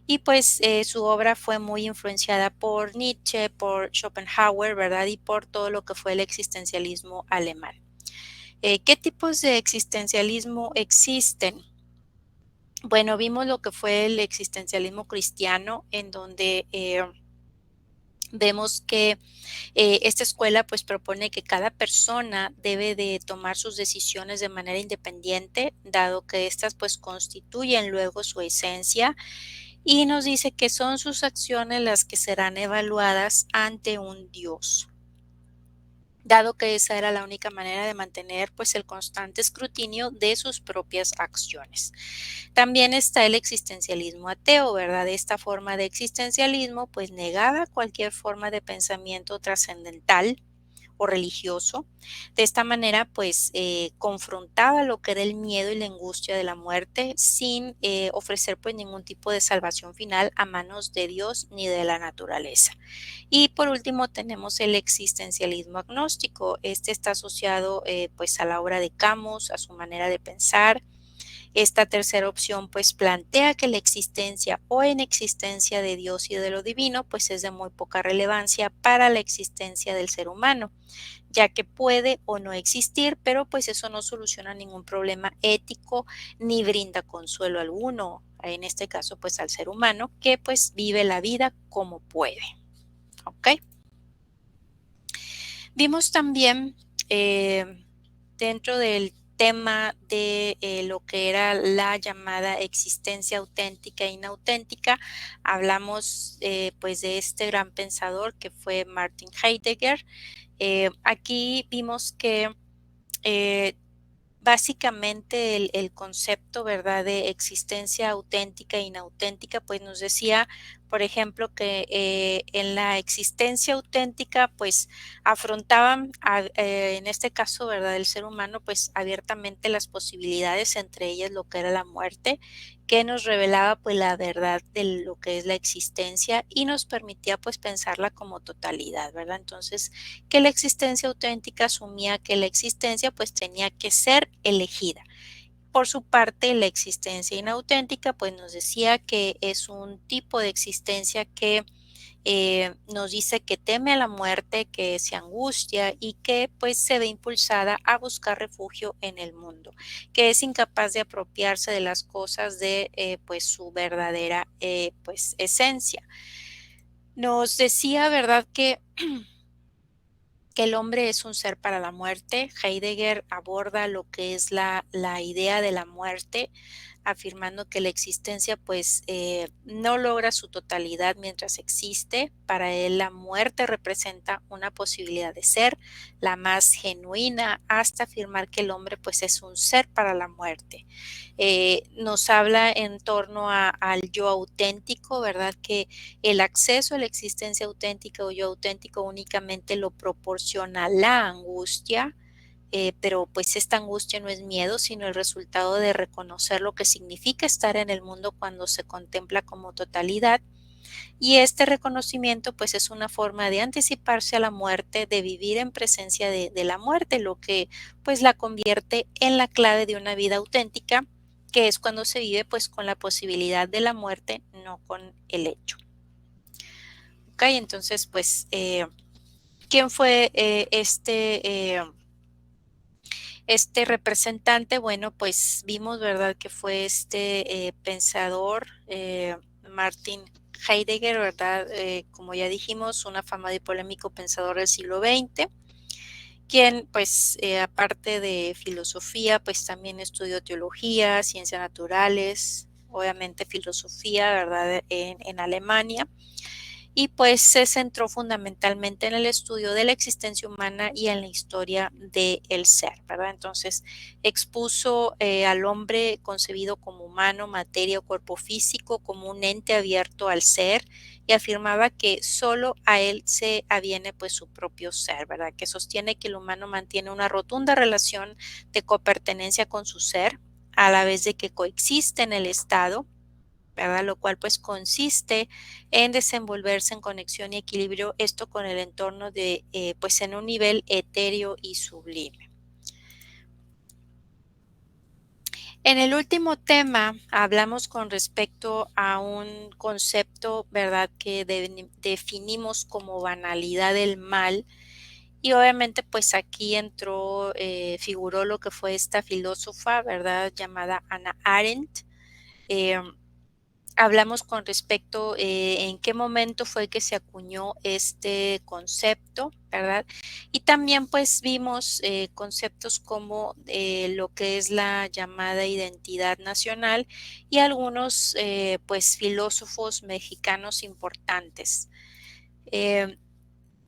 Y pues su obra fue muy influenciada por Nietzsche, por Schopenhauer, ¿verdad? Y por todo lo que fue el existencialismo alemán. ¿Qué tipos de existencialismo existen? Bueno, vimos lo que fue el existencialismo cristiano, en donde vemos que esta escuela pues propone que cada persona debe de tomar sus decisiones de manera independiente, dado que éstas pues constituyen luego su esencia, y nos dice que son sus acciones las que serán evaluadas ante un Dios, dado que esa era la única manera de mantener pues el constante escrutinio de sus propias acciones. También está el existencialismo ateo, ¿verdad? Esta forma de existencialismo pues negaba cualquier forma de pensamiento trascendental o religioso. De esta manera, pues confrontaba lo que era el miedo y la angustia de la muerte sin ofrecer pues ningún tipo de salvación final a manos de Dios ni de la naturaleza. Y por último tenemos el existencialismo agnóstico. Este está asociado pues a la obra de Camus, a su manera de pensar. Esta tercera opción pues plantea que la existencia o inexistencia de Dios y de lo divino pues es de muy poca relevancia para la existencia del ser humano, ya que puede o no existir, pero pues eso no soluciona ningún problema ético ni brinda consuelo alguno, en este caso pues al ser humano que pues vive la vida como puede. ¿Ok? Vimos también dentro del tema de lo que era la llamada existencia auténtica e inauténtica, hablamos pues de este gran pensador que fue Martin Heidegger. Aquí vimos que eh, básicamente el concepto, ¿verdad?, de existencia auténtica e inauténtica, pues nos decía, por ejemplo, que en la existencia auténtica, pues afrontaban, en este caso, ¿verdad?, el ser humano, pues abiertamente las posibilidades, entre ellas lo que era la muerte, que nos revelaba pues la verdad de lo que es la existencia y nos permitía pues pensarla como totalidad, ¿verdad? Entonces, que la existencia auténtica asumía que la existencia pues tenía que ser elegida. Por su parte, la existencia inauténtica pues nos decía que es un tipo de existencia que nos dice que teme a la muerte, que se angustia y que pues se ve impulsada a buscar refugio en el mundo, que es incapaz de apropiarse de las cosas de pues su verdadera pues esencia. Nos decía, ¿verdad?, que el hombre es un ser para la muerte. Heidegger aborda lo que es la idea de la muerte, afirmando que la existencia pues no logra su totalidad mientras existe. Para él la muerte representa una posibilidad de ser, la más genuina, hasta afirmar que el hombre pues es un ser para la muerte. Nos habla en torno al yo auténtico, ¿verdad? Que el acceso a la existencia auténtica o yo auténtico únicamente lo proporciona la angustia, pero pues esta angustia no es miedo, sino el resultado de reconocer lo que significa estar en el mundo cuando se contempla como totalidad. Y este reconocimiento pues es una forma de anticiparse a la muerte, de vivir en presencia de la muerte, lo que pues la convierte en la clave de una vida auténtica, que es cuando se vive pues con la posibilidad de la muerte, no con el hecho. Ok, entonces pues, ¿quién fue este representante? Bueno, pues vimos, ¿verdad?, que fue este pensador, Martin Heidegger, ¿verdad? Como ya dijimos, un afamado y polémico pensador del siglo XX, quien, pues, aparte de filosofía, pues también estudió teología, ciencias naturales, obviamente filosofía, ¿verdad?, en Alemania, y pues se centró fundamentalmente en el estudio de la existencia humana y en la historia del ser, ¿verdad? Entonces expuso al hombre concebido como humano, materia o cuerpo físico, como un ente abierto al ser, y afirmaba que solo a él se aviene pues su propio ser, ¿verdad? Que sostiene que el humano mantiene una rotunda relación de copertenencia con su ser, a la vez de que coexiste en el estado, ¿verdad? Lo cual pues consiste en desenvolverse en conexión y equilibrio, esto con el entorno de pues en un nivel etéreo y sublime. En el último tema hablamos con respecto a un concepto, ¿verdad?, que definimos como banalidad del mal, y obviamente pues aquí entró, figuró lo que fue esta filósofa, ¿verdad?, llamada Hannah Arendt. em, Hablamos con respecto, en qué momento fue que se acuñó este concepto, ¿verdad? Y también, pues, vimos, conceptos como, lo que es la llamada identidad nacional y algunos, pues, filósofos mexicanos importantes. Em,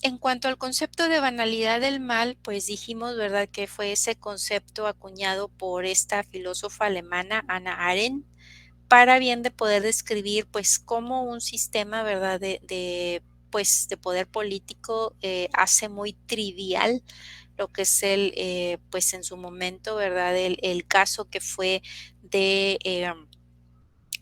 en cuanto al concepto de banalidad del mal, pues, dijimos, ¿verdad?, que fue ese concepto acuñado por esta filósofa alemana, Hannah Arendt, para bien de poder describir, pues, cómo un sistema, ¿verdad?, pues, de poder político, hace muy trivial lo que es pues, en su momento, ¿verdad?, el caso que fue de,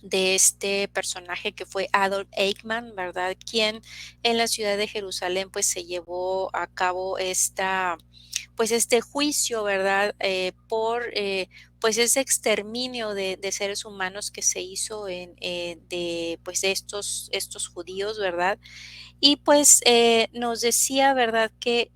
de este personaje que fue Adolf Eichmann, ¿verdad?, quien en la ciudad de Jerusalén, pues, se llevó a cabo pues, este juicio, ¿verdad?, por, pues, ese exterminio de seres humanos que se hizo pues, de estos judíos, ¿verdad? Y, pues, nos decía, ¿verdad?, que,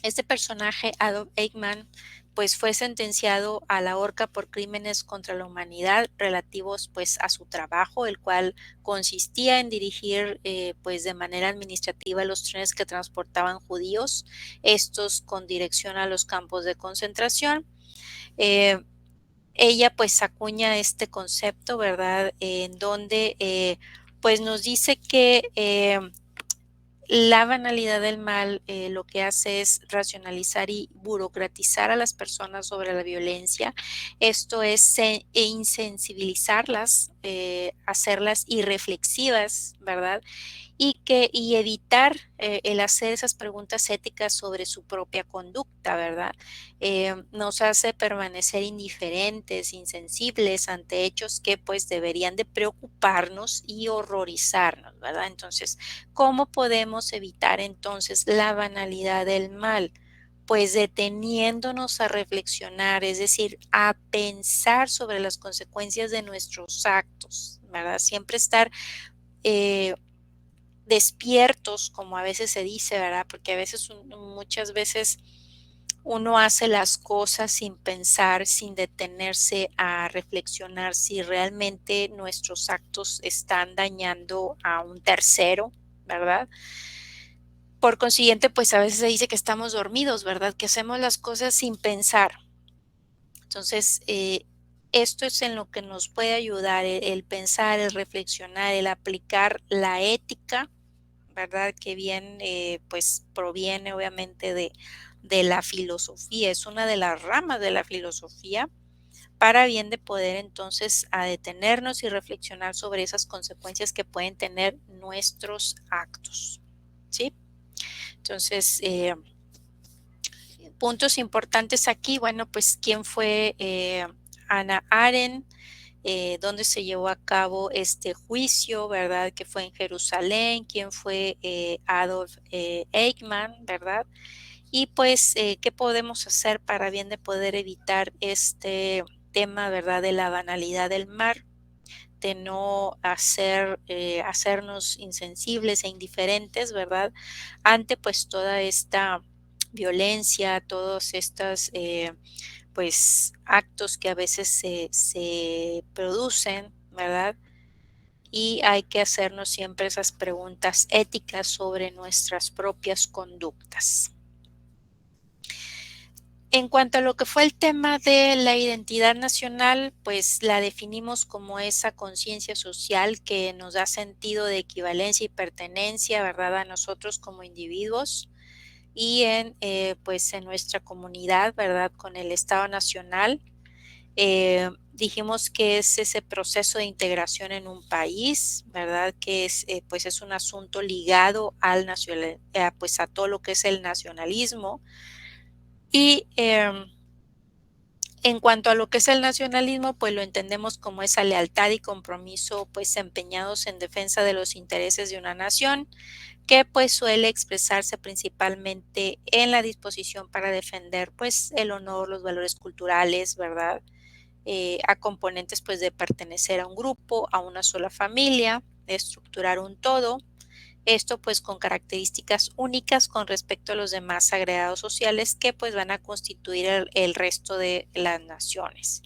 este personaje, Adolf Eichmann, pues, fue sentenciado a la horca por crímenes contra la humanidad relativos, pues, a su trabajo, el cual consistía en dirigir, pues, de manera administrativa los trenes que transportaban judíos, estos con dirección a los campos de concentración. Eh, Ella, pues, acuña este concepto, ¿verdad?, en donde, pues, nos dice que, la banalidad del mal, lo que hace es racionalizar y burocratizar a las personas sobre la violencia. Esto es insensibilizarlas hacerlas irreflexivas, ¿verdad? Y evitar el hacer esas preguntas éticas sobre su propia conducta, ¿verdad? Nos hace permanecer indiferentes, insensibles ante hechos que pues deberían de preocuparnos y horrorizarnos, ¿verdad? Entonces, ¿cómo podemos evitar entonces la banalidad del mal? Pues deteniéndonos a reflexionar, es decir, a pensar sobre las consecuencias de nuestros actos, ¿verdad? Siempre estar eh, despiertos, como a veces se dice, ¿verdad? Porque a veces, muchas veces uno hace las cosas sin pensar, sin detenerse a reflexionar si realmente nuestros actos están dañando a un tercero, ¿verdad? Por consiguiente, pues a veces se dice que estamos dormidos, ¿verdad? Que hacemos las cosas sin pensar. Entonces, esto es en lo que nos puede ayudar el pensar, el reflexionar, el aplicar la ética, ¿verdad? Que bien, pues proviene obviamente de la filosofía, es una de las ramas de la filosofía, para bien de poder entonces a detenernos y reflexionar sobre esas consecuencias que pueden tener nuestros actos, ¿sí? Entonces, puntos importantes aquí, bueno, pues quién fue Hannah Arendt, dónde se llevó a cabo este juicio, ¿verdad? Que fue en Jerusalén, quién fue Adolf Eichmann, ¿verdad? Y pues, ¿qué podemos hacer para bien de poder evitar este tema, ¿verdad? De la banalidad del mar, de no hacernos insensibles e indiferentes, ¿verdad? Ante pues toda esta violencia, todos estos pues actos que a veces se producen, ¿verdad? Y hay que hacernos siempre esas preguntas éticas sobre nuestras propias conductas. En cuanto a lo que fue el tema de la identidad nacional, pues la definimos como esa conciencia social que nos da sentido de equivalencia y pertenencia, ¿verdad? A nosotros como individuos y pues en nuestra comunidad, ¿verdad? Con el Estado Nacional. Dijimos que es ese proceso de integración en un país, ¿verdad? Que es, pues es un asunto ligado al pues a todo lo que es el nacionalismo. Y en cuanto a lo que es el nacionalismo, pues lo entendemos como esa lealtad y compromiso, pues empeñados en defensa de los intereses de una nación, que pues suele expresarse principalmente en la disposición para defender, pues el honor, los valores culturales, ¿verdad? A componentes pues de pertenecer a un grupo, a una sola familia, de estructurar un todo, esto pues con características únicas con respecto a los demás agregados sociales que pues van a constituir el resto de las naciones.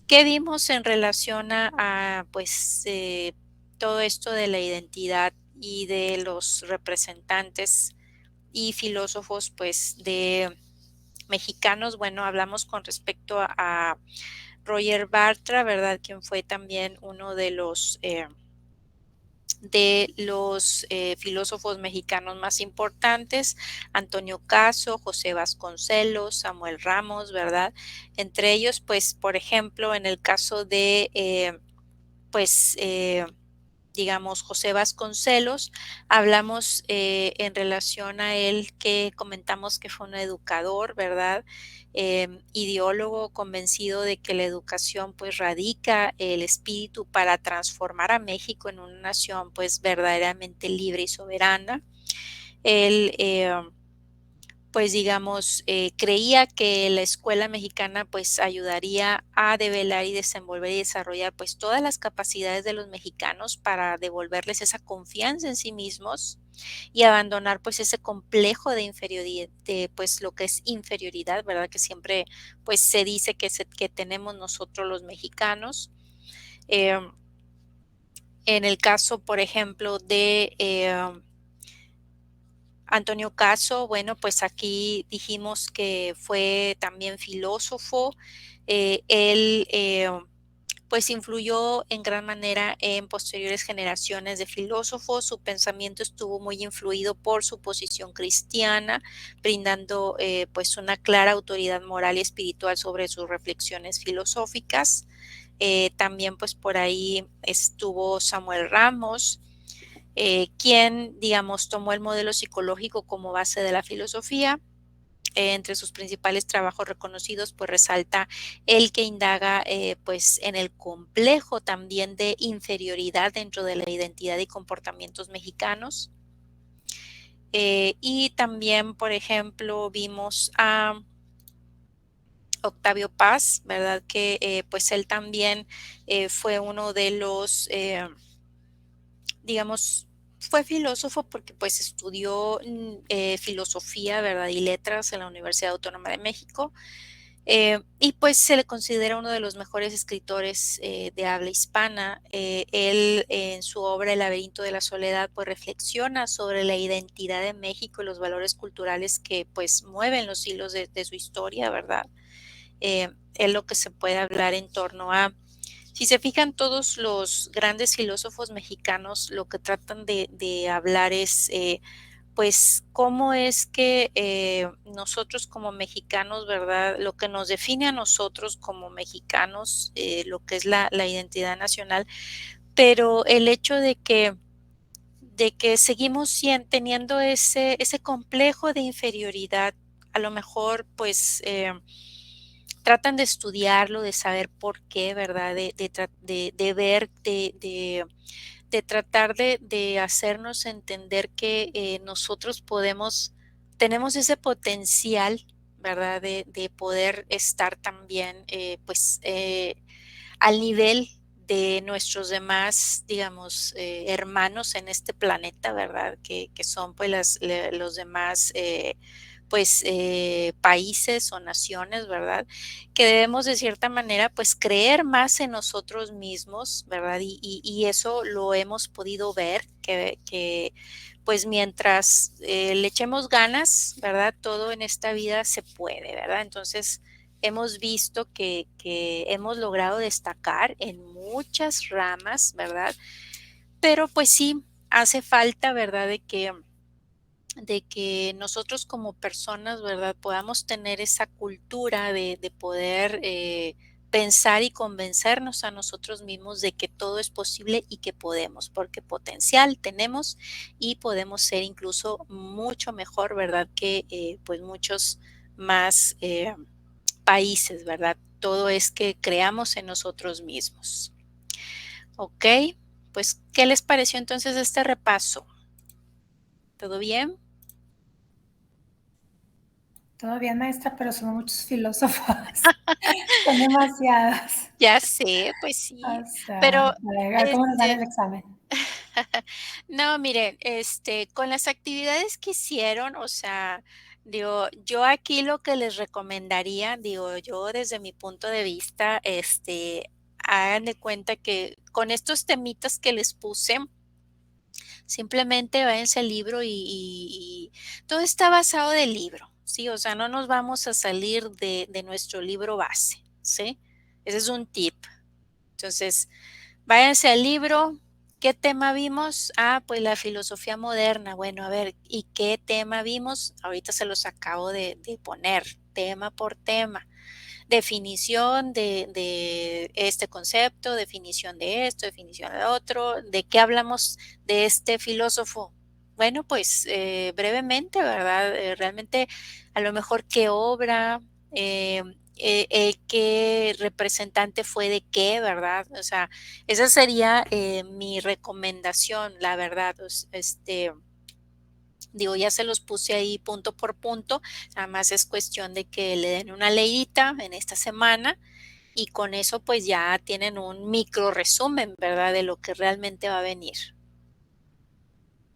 ¿Qué vimos en relación pues todo esto de la identidad y de los representantes y filósofos pues de mexicanos? Bueno, hablamos con respecto a Roger Bartra, ¿verdad? Quien fue también uno de los filósofos mexicanos más importantes, Antonio Caso, José Vasconcelos, Samuel Ramos, ¿verdad? Entre ellos, pues, por ejemplo, en el caso de, pues, digamos, José Vasconcelos, hablamos en relación a él que comentamos que fue un educador, ¿verdad? Ideólogo convencido de que la educación pues radica el espíritu para transformar a México en una nación pues verdaderamente libre y soberana. Él pues digamos, creía que la escuela mexicana pues ayudaría a develar y desenvolver y desarrollar pues todas las capacidades de los mexicanos para devolverles esa confianza en sí mismos y abandonar pues ese complejo de inferioridad, de, pues lo que es inferioridad, ¿verdad? Que siempre pues se dice que tenemos nosotros los mexicanos. Eh, en el caso, por ejemplo, de Antonio Caso, bueno, pues aquí dijimos que fue también filósofo. Él pues influyó en gran manera en posteriores generaciones de filósofos. Su pensamiento estuvo muy influido por su posición cristiana, brindando pues una clara autoridad moral y espiritual sobre sus reflexiones filosóficas. También pues por ahí estuvo Samuel Ramos, quien, digamos, tomó el modelo psicológico como base de la filosofía. Entre sus principales trabajos reconocidos, pues resalta el que indaga pues en el complejo también de inferioridad dentro de la identidad y comportamientos mexicanos. Y también, por ejemplo, vimos a Octavio Paz, ¿verdad? Que pues él también fue uno de los, digamos, fue filósofo porque pues estudió filosofía, ¿verdad? Y letras en la Universidad Autónoma de México. Y pues se le considera uno de los mejores escritores de habla hispana. Él en su obra El laberinto de la soledad pues reflexiona sobre la identidad de México y los valores culturales que pues mueven los hilos de su historia, ¿verdad? Es lo que se puede hablar en torno a, si se fijan todos los grandes filósofos mexicanos, lo que tratan de hablar es pues cómo es que nosotros como mexicanos, ¿verdad? Lo que nos define a nosotros como mexicanos, lo que es la identidad nacional, pero el hecho de que seguimos teniendo ese complejo de inferioridad, a lo mejor pues tratan de estudiarlo, de saber por qué, ¿verdad? De ver, de tratar de hacernos entender que nosotros tenemos ese potencial, ¿verdad? De poder estar también, pues, al nivel de nuestros demás, digamos, hermanos en este planeta, ¿verdad? Que son pues los demás, pues, países o naciones, ¿verdad? Que debemos de cierta manera, pues, creer más en nosotros mismos, ¿verdad? Y eso lo hemos podido ver, que pues mientras le echemos ganas, ¿verdad? Todo en esta vida se puede, ¿verdad? Entonces, hemos visto que hemos logrado destacar en muchas ramas, ¿verdad? Pero pues sí, hace falta, ¿verdad? De que nosotros como personas, ¿verdad? Podamos tener esa cultura de poder pensar y convencernos a nosotros mismos de que todo es posible y que podemos, porque potencial tenemos y podemos ser incluso mucho mejor, ¿verdad? Que pues muchos más países, ¿verdad? Todo es que creamos en nosotros mismos. ¿Ok? Pues, ¿qué les pareció entonces este repaso? ¿Todo bien? Todo bien, maestra, pero son muchos filósofos. Son demasiados. Ya sé, pues sí, O sea, pero, a ver cómo nos sale este, el examen. no, miren, con las actividades que hicieron, o sea, digo, yo aquí lo que les recomendaría, digo, yo desde mi punto de vista, hagan de cuenta que con estos temitas que les puse, simplemente váyanse al libro y todo está basado del libro, ¿sí? O sea, no nos vamos a salir de nuestro libro base, ¿sí? Ese es un tip. Entonces, váyanse al libro. ¿Qué tema vimos? Ah, pues la filosofía moderna. Bueno, a ver, ¿y qué tema vimos? Ahorita se los acabo de poner, tema por tema. Definición de este concepto, definición de esto, definición de otro. ¿De qué hablamos de este filósofo? Bueno, pues brevemente, ¿verdad? Realmente a lo mejor qué obra, eh, qué representante fue de qué, ¿verdad? O sea, esa sería mi recomendación, la verdad. Digo, ya se los puse ahí punto por punto, nada más es cuestión de que le den una leidita en esta semana y con eso pues ya tienen un micro resumen, ¿verdad? De lo que realmente va a venir.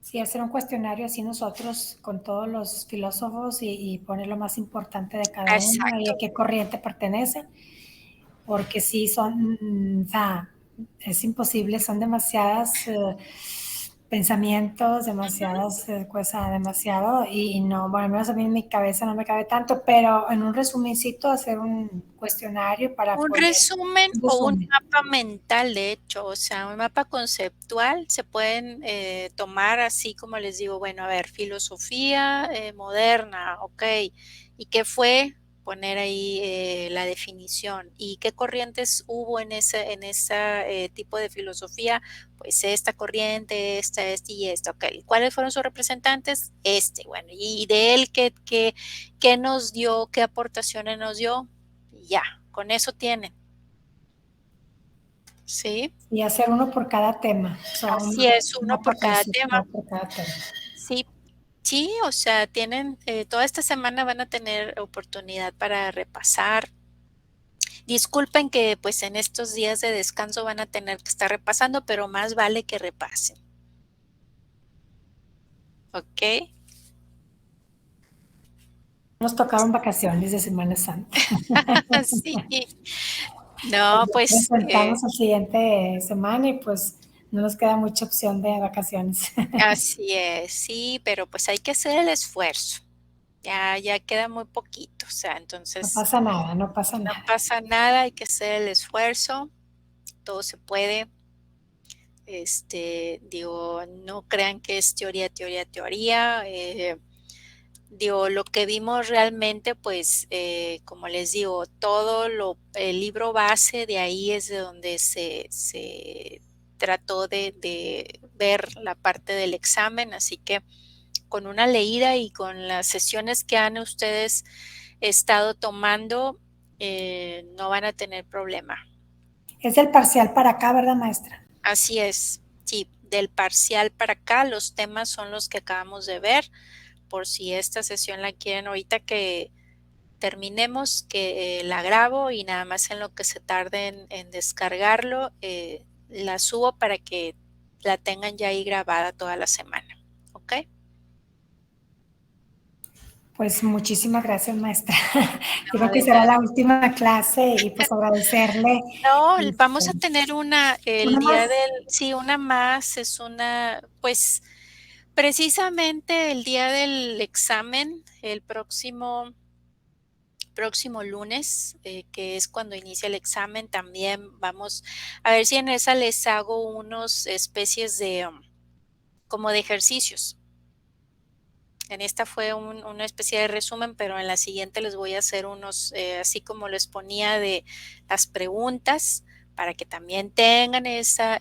Sí, hacer un cuestionario así nosotros con todos los filósofos y poner lo más importante de cada uno y a Exacto. qué corriente pertenece, porque sí son, o sea, es imposible, son demasiadas pensamientos, Ujú. demasiadas cosas, demasiado, y no, bueno, al menos a mí en mi cabeza no me cabe tanto, pero en un resumencito hacer un cuestionario para Un poder, resumen un o un resumen. mapa mental, de hecho, o sea, un mapa conceptual se pueden tomar así como les digo, bueno, a ver, filosofía moderna, ok, ¿y qué fue? poner ahí la definición. ¿Y qué corrientes hubo en ese tipo de filosofía? Pues esta corriente, esta y esta. Ok, ¿cuáles fueron sus representantes? Bueno, y de él, ¿qué nos dio? ¿Qué aportaciones nos dio? Ya, con eso tienen. ¿Sí? Y hacer uno por cada tema. O sea, Así es, un uno por cada tema. por cada tema. Sí, sí, o sea, tienen, toda esta semana van a tener oportunidad para repasar. Disculpen que pues en estos días de descanso van a tener que estar repasando, pero más vale que repasen. ¿Ok? Nos tocaron vacaciones de Semana Santa. Sí. No, pues Presentamos la siguiente semana y pues no nos queda mucha opción de vacaciones. así es, sí, pero pues hay que hacer el esfuerzo. Ya queda muy poquito, o sea, No entonces pasa nada, no pasa no nada. pasa nada, hay que hacer el esfuerzo, todo se puede. Digo, no crean que es teoría, teoría, teoría. Digo, lo que vimos realmente, pues, como les digo, el libro base de ahí es de donde se trató de ver la parte del examen, así que con una leída y con las sesiones que han ustedes estado tomando, no van a tener problema. Es el parcial para acá, ¿verdad, maestra? Así es, sí, del parcial para acá, los temas son los que acabamos de ver, por si esta sesión la quieren ahorita que terminemos, que la grabo y nada más en lo que se tarde en descargarlo, la subo para que la tengan ya ahí grabada toda la semana, ¿ok? Pues muchísimas gracias, maestra. Yo No, creo que de será nada. la última clase y pues agradecerle. No, vamos a Este, tener el una día más. sí, una más, pues precisamente el día del examen, el próximo lunes, que es cuando inicia el examen, también vamos a ver si en esa les hago unos especies de como de ejercicios. En esta fue una especie de resumen, pero en la siguiente les voy a hacer unos, así como les ponía de las preguntas, para que también tengan ese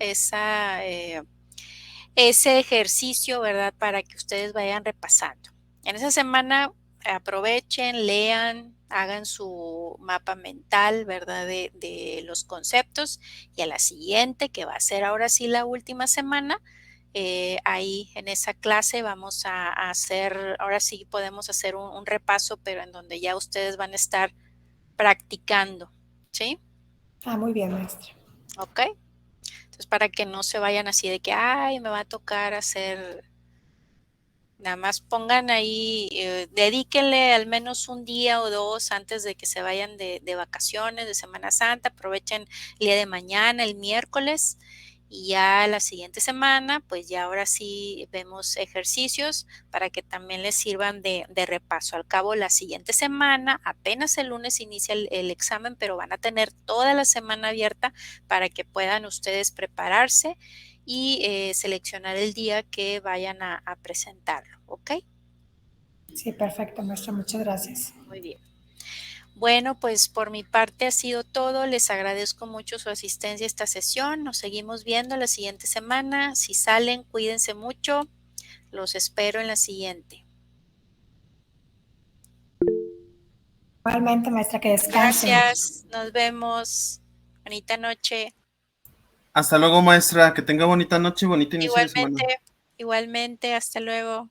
ejercicio, ¿verdad? Para que ustedes vayan repasando. En esa semana aprovechen, lean, hagan su mapa mental, ¿verdad? De los conceptos y a la siguiente, que va a ser ahora sí la última semana, ahí en esa clase vamos a hacer, ahora sí podemos hacer un repaso, pero en donde ya ustedes van a estar practicando, ¿sí? Ah, muy bien, maestra. ¿Ok? Entonces, para que no se vayan así de que, ay, me va a tocar hacer. Nada más pongan ahí, dedíquenle al menos un día o dos antes de que se vayan de vacaciones, de Semana Santa, aprovechen el día de mañana, el miércoles, y ya la siguiente semana, pues ya ahora sí vemos ejercicios para que también les sirvan de repaso. Al cabo, la siguiente semana, apenas el lunes inicia el examen, pero van a tener toda la semana abierta para que puedan ustedes prepararse y seleccionar el día que vayan a presentarlo, ¿ok? Sí, perfecto, maestra. Muchas gracias. Muy bien. Bueno, pues por mi parte ha sido todo. Les agradezco mucho su asistencia a esta sesión. Nos seguimos viendo la siguiente semana. Si salen, cuídense mucho. Los espero en la siguiente. Igualmente, maestra, que descansen. Gracias. Nos vemos. Bonita noche. Hasta luego, maestra. Que tenga bonita noche y bonito inicio de semana. Igualmente, igualmente. Hasta luego.